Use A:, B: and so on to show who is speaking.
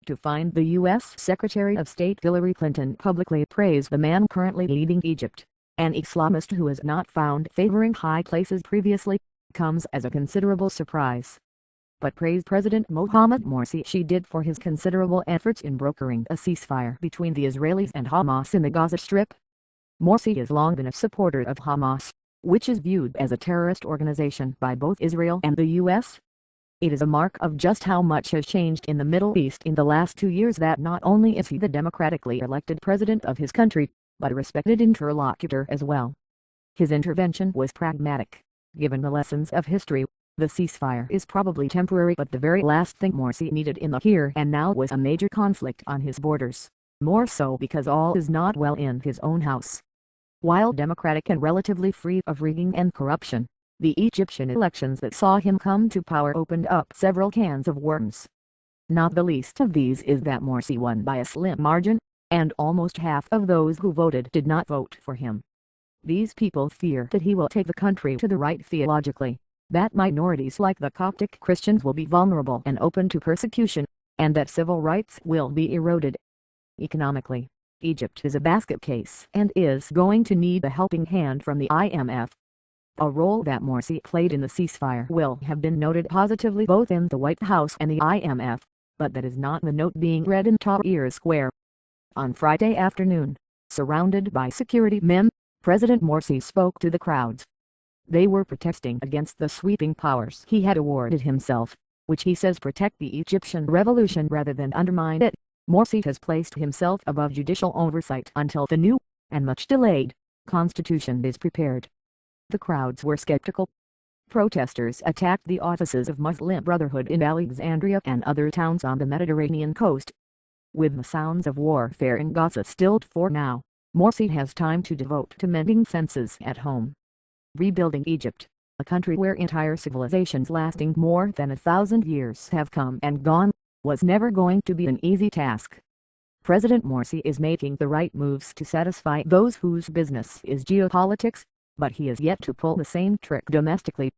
A: to find the U.S. Secretary of State Hillary Clinton publicly praise the man currently leading Egypt, an Islamist who has not found favoring high places previously, comes as a considerable surprise. But praise President Mohamed Morsi she did for his considerable efforts in brokering a ceasefire between the Israelis and Hamas in the Gaza Strip. Morsi has long been a supporter of Hamas, which is viewed as a terrorist organization by both Israel and the U.S. It is a mark of just how much has changed in the Middle East in the last 2 years that not only is he the democratically elected president of his country, but a respected interlocutor as well. His intervention was pragmatic. Given the lessons of history, the ceasefire is probably temporary, but the very last thing Morsi needed in the here and now was a major conflict on his borders, more so because all is not well in his own house. While democratic and relatively free of rigging and corruption, the Egyptian elections that saw him come to power opened up several cans of worms. Not the least of these is that Morsi won by a slim margin, and almost half of those who voted did not vote for him. These people fear that he will take the country to the right theologically, that minorities like the Coptic Christians will be vulnerable and open to persecution, and that civil rights will be eroded. Economically, Egypt is a basket case and is going to need a helping hand from the IMF. A role that Morsi played in the ceasefire will have been noted positively both in the White House and the IMF, but that is not the note being read in Tahrir Square. On Friday afternoon, surrounded by security men, President Morsi spoke to the crowds. They were protesting against the sweeping powers he had awarded himself, which he says protect the Egyptian revolution rather than undermine it. Morsi has placed himself above judicial oversight until the new, and much delayed, constitution is prepared. The crowds were skeptical. Protesters attacked the offices of Muslim Brotherhood in Alexandria and other towns on the Mediterranean coast. With the sounds of warfare in Gaza stilled for now, Morsi has time to devote to mending fences at home. Rebuilding Egypt, a country where entire civilizations lasting more than 1,000 years have come and gone, was never going to be an easy task. President Morsi is making the right moves to satisfy those whose business is geopolitics, but he is yet to pull the same trick domestically.